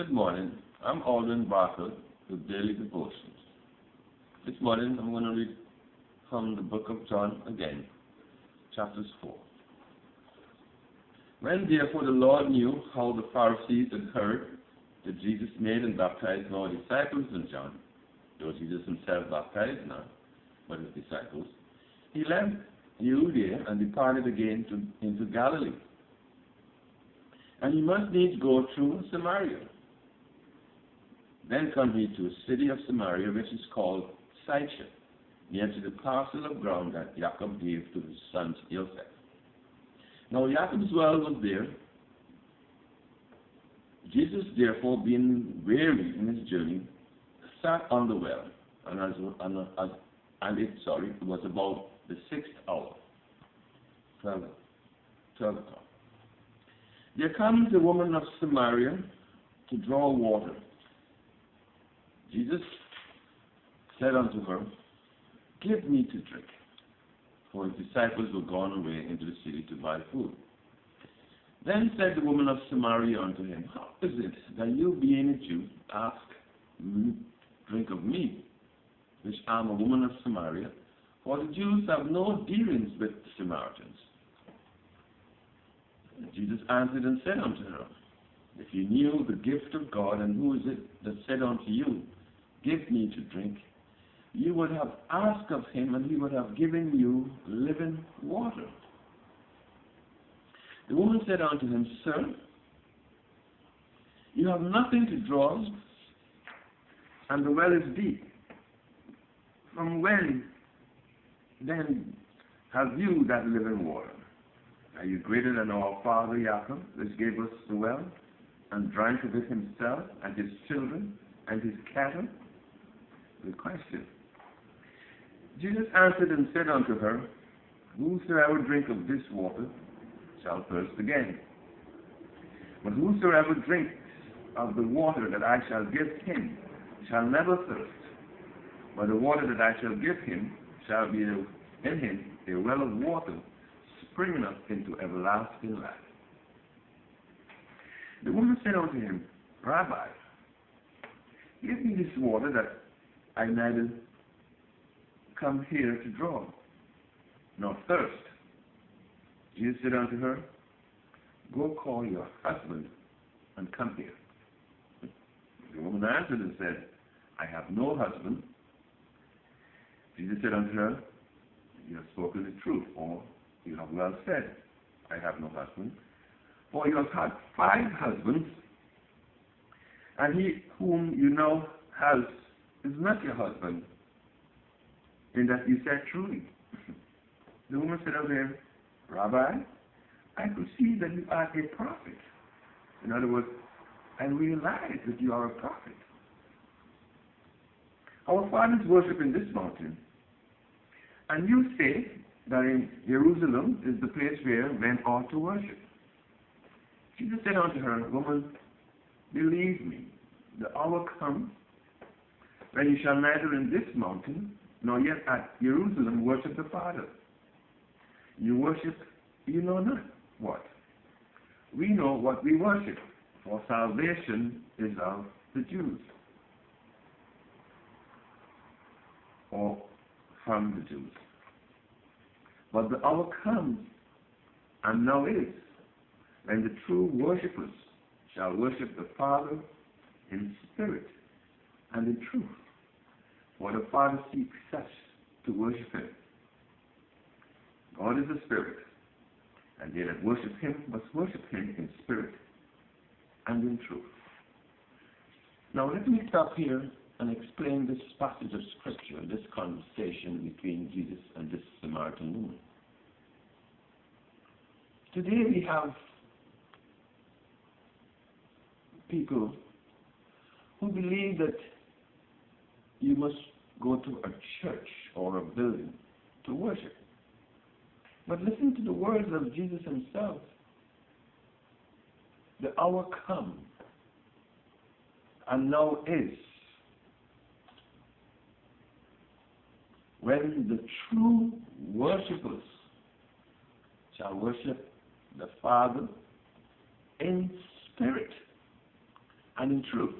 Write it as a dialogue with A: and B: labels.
A: Good morning. I'm Aldwin with Daily Devotions. This morning I'm going to read from the book of John again, chapters 4. When therefore the Lord knew how the Pharisees had heard that Jesus made and baptized more disciples than John, though Jesus himself baptized not, but his disciples, he left Judea and departed again into Galilee. And he must needs go through Samaria. Then come he to a city of Samaria, which is called Sychar, near to the parcel of ground that Jacob gave to his son Joseph. Now Jacob's well was there. Jesus, therefore, being weary in his journey, sat on the well, it was about the 6th hour, 12 o'clock. There comes a woman of Samaria to draw water. Jesus said unto her, Give me to drink. For his disciples were gone away into the city to buy food. Then said the woman of Samaria unto him, How is it that you, being a Jew, ask drink of me, which am a woman of Samaria? For the Jews have no dealings with the Samaritans. And Jesus answered and said unto her, If you knew the gift of God, and who is it that said unto you, Give me to drink, you would have asked of him, and he would have given you living water. The woman said unto him, Sir, you have nothing to draw, and the well is deep. From when then have you that living water? Are you greater than our father Jacob, which gave us the well, and drank of it himself, and his children, and his cattle? The question. Jesus answered and said unto her, Whosoever drink of this water shall thirst again. But whosoever drinks of the water that I shall give him shall never thirst. But the water that I shall give him shall be in him a well of water springing up into everlasting life. The woman said unto him, Rabbi, give me this water that I neither come here to draw, nor thirst. Jesus said unto her, Go call your husband and come here. The woman answered and said, I have no husband. Jesus said unto her, You have spoken the truth, or you have well said, I have no husband. For you have had 5 husbands, and he whom you now have is not your husband, in that you said truly. The woman said unto him, Rabbi, I perceive that you are a prophet. In other words, I realize that you are a prophet. Our fathers worship in this mountain, and you say that in Jerusalem is the place where men ought to worship. Jesus said unto her, Woman, believe me, the hour comes when you shall neither in this mountain nor yet at Jerusalem worship the Father. You worship, you know not what. We know what we worship, for salvation is of the Jews, or from the Jews. But the hour comes, and now is, when the true worshippers shall worship the Father in spirit and in truth. For the Father seeks such to worship him. God is a spirit, and they that worship him must worship him in spirit and in truth. Now let me stop here and explain this passage of Scripture, this conversation between Jesus and this Samaritan woman. Today we have people who believe that you must go to a church or a building to worship. But listen to the words of Jesus himself. The hour comes, and now is, when the true worshippers shall worship the Father in spirit and in truth.